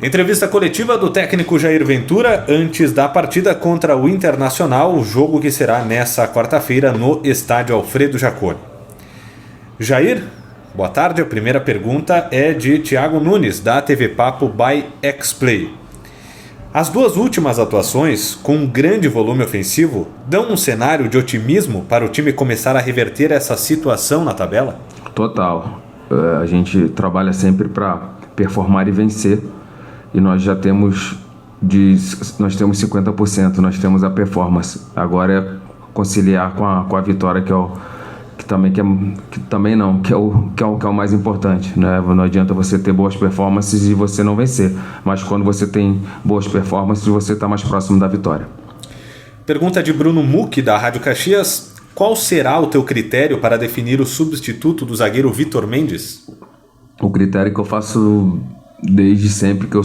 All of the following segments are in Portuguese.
Entrevista coletiva do técnico Jair Ventura antes da partida contra o Internacional, o jogo que será nessa quarta-feira no estádio Alfredo Jaconi. Jair, boa tarde. A primeira pergunta é de Thiago Nunes, da TV Papo by X-Play. As duas últimas atuações, com um grande volume ofensivo, dão um cenário de otimismo para o time começar a reverter essa situação na tabela? Total. A gente trabalha sempre para performar e vencer. E nós já temos 50%, nós temos a performance. Agora é conciliar com a vitória, que é o mais importante, né? Não adianta você ter boas performances e você não vencer, mas quando você tem boas performances, você está mais próximo da vitória. Pergunta de Bruno Mucchi, da Rádio Caxias. Qual será o teu critério para definir o substituto do zagueiro Vitor Mendes? O critério que eu faço desde sempre que eu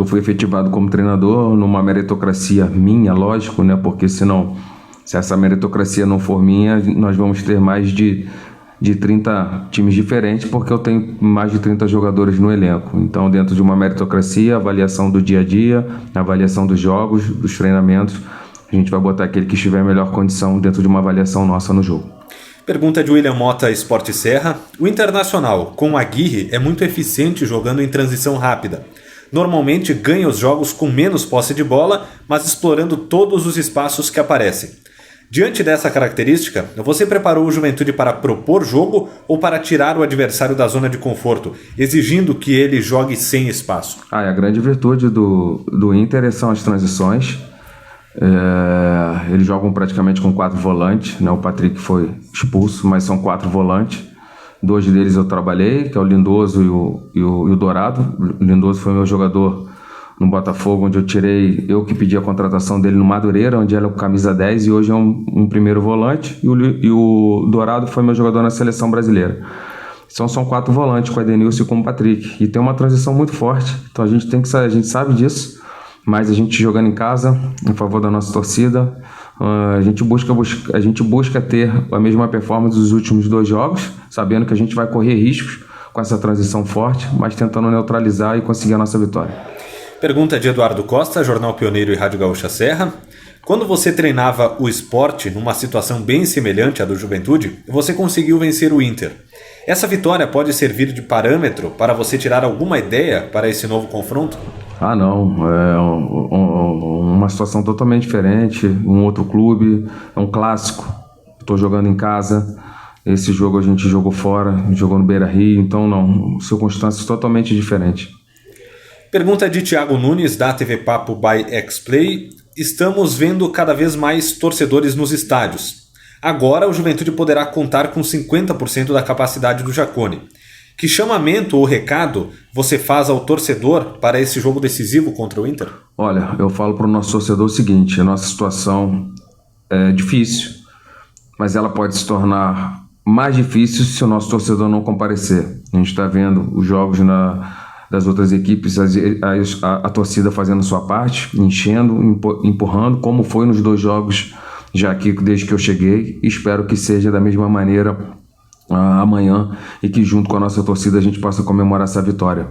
fui efetivado como treinador, numa meritocracia minha, lógico, né? Porque senão, se essa meritocracia não for minha, nós vamos ter mais de 30 times diferentes, porque eu tenho mais de 30 jogadores no elenco. Então, dentro de uma meritocracia, avaliação do dia a dia, avaliação dos jogos, dos treinamentos, a gente vai botar aquele que estiver em melhor condição dentro de uma avaliação nossa no jogo. Pergunta de William Mota, Esporte Serra. O Internacional, com a Aguirre, é muito eficiente jogando em transição rápida. Normalmente ganha os jogos com menos posse de bola, mas explorando todos os espaços que aparecem. Diante dessa característica, você preparou o Juventude para propor jogo ou para tirar o adversário da zona de conforto, exigindo que ele jogue sem espaço? A grande virtude do Inter são as transições. Eles jogam praticamente com 4 volantes, né? O Patrick foi expulso, mas são 4 volantes. 2 deles eu trabalhei, que é o Lindoso e o Dourado. O Lindoso foi meu jogador no Botafogo, onde eu que pedi a contratação dele no Madureira, onde ele é o camisa 10 e hoje é um primeiro volante. E o Dourado foi meu jogador na seleção brasileira. Então são 4 volantes, com o Edenilson e com o Patrick. E tem uma transição muito forte, então a gente sabe disso. Mas a gente jogando em casa, em favor da nossa torcida, a gente busca ter a mesma performance dos últimos 2 jogos, sabendo que a gente vai correr riscos com essa transição forte, mas tentando neutralizar e conseguir a nossa vitória. Pergunta de Eduardo Costa, Jornal Pioneiro e Rádio Gaúcha Serra. Quando você treinava o Sport numa situação bem semelhante à do Juventude, você conseguiu vencer o Inter. Essa vitória pode servir de parâmetro para você tirar alguma ideia para esse novo confronto? Não, é uma situação totalmente diferente, um outro clube, é um clássico, estou jogando em casa, esse jogo a gente jogou fora, jogou no Beira-Rio, então não, circunstâncias totalmente diferentes. Pergunta de Thiago Nunes, da TV Papo by X-Play. Estamos vendo cada vez mais torcedores nos estádios. Agora o Juventude poderá contar com 50% da capacidade do Jaconi. Que chamamento ou recado você faz ao torcedor para esse jogo decisivo contra o Inter? Olha, eu falo para o nosso torcedor o seguinte: a nossa situação é difícil, mas ela pode se tornar mais difícil se o nosso torcedor não comparecer. A gente está vendo os jogos das outras equipes, a torcida fazendo sua parte, enchendo, empurrando, como foi nos 2 jogos já aqui desde que eu cheguei. Espero que seja da mesma maneira amanhã e que junto com a nossa torcida a gente possa comemorar essa vitória.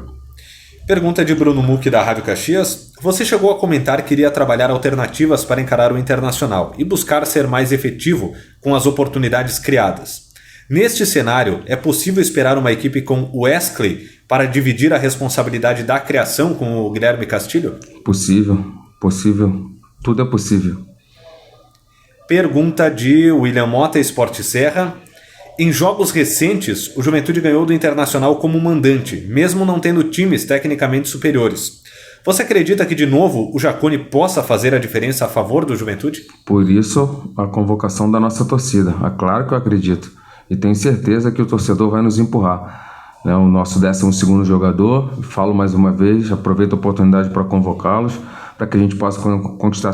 Pergunta de Bruno Mucchi, da Rádio Caxias. Você chegou a comentar que iria trabalhar alternativas para encarar o Internacional e buscar ser mais efetivo com as oportunidades criadas. Neste cenário, é possível esperar uma equipe com o Wesley para dividir a responsabilidade da criação com o Guilherme Castilho? Possível, tudo é possível. Pergunta de William Mota, Esporte Serra. Em jogos recentes, o Juventude ganhou do Internacional como mandante, mesmo não tendo times tecnicamente superiores. Você acredita que, de novo, o Jaconi possa fazer a diferença a favor do Juventude? Por isso, a convocação da nossa torcida. É claro que eu acredito. E tenho certeza que o torcedor vai nos empurrar. É o nosso 12º jogador. Falo mais uma vez, aproveito a oportunidade para convocá-los, para que a gente possa conquistar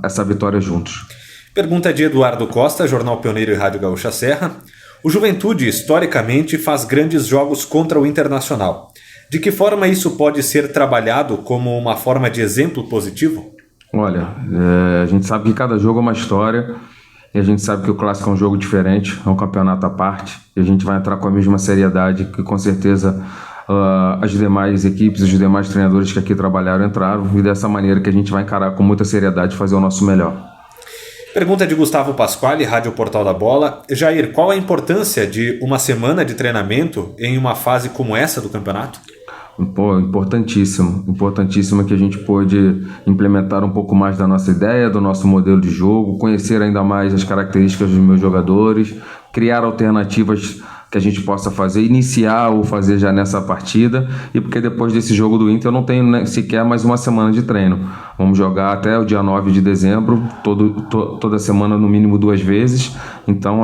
essa vitória juntos. Pergunta de Eduardo Costa, Jornal Pioneiro e Rádio Gaúcha Serra. O Juventude, historicamente, faz grandes jogos contra o Internacional. De que forma isso pode ser trabalhado como uma forma de exemplo positivo? Olha, a gente sabe que cada jogo é uma história e a gente sabe que o Clássico é um jogo diferente, é um campeonato à parte e a gente vai entrar com a mesma seriedade que com certeza as demais equipes, os demais treinadores que aqui trabalharam entraram, e dessa maneira que a gente vai encarar com muita seriedade e fazer o nosso melhor. Pergunta de Gustavo Pasquale, Rádio Portal da Bola. Jair, qual a importância de uma semana de treinamento em uma fase como essa do campeonato? Importantíssimo que a gente pôde implementar um pouco mais da nossa ideia, do nosso modelo de jogo, conhecer ainda mais as características dos meus jogadores, criar alternativas que a gente possa fazer, iniciar ou fazer já nessa partida, e porque depois desse jogo do Inter eu não tenho sequer mais uma semana de treino. Vamos jogar até o dia 9 de dezembro, toda semana no mínimo 2 vezes, então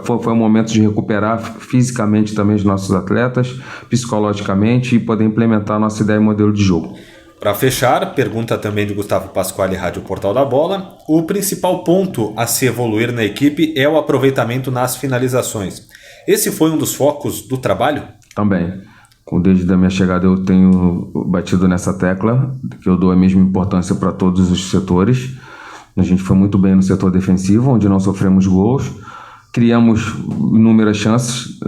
foi um momento de recuperar fisicamente também os nossos atletas, psicologicamente, e poder implementar a nossa ideia e modelo de jogo. Para fechar, pergunta também de Gustavo Pasquale, Rádio Portal da Bola. O principal ponto a se evoluir na equipe é o aproveitamento nas finalizações. Esse foi um dos focos do trabalho? Também. Desde a minha chegada eu tenho batido nessa tecla, que eu dou a mesma importância para todos os setores. A gente foi muito bem no setor defensivo, onde não sofremos gols. Criamos inúmeras chances,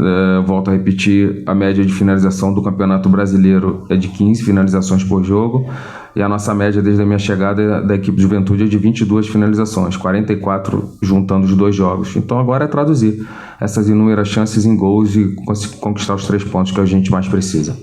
volto a repetir, a média de finalização do Campeonato Brasileiro é de 15 finalizações por jogo, e a nossa média desde a minha chegada da equipe de Juventude é de 22 finalizações, 44 juntando os 2 jogos. Então agora é traduzir essas inúmeras chances em gols e conquistar os 3 pontos que a gente mais precisa.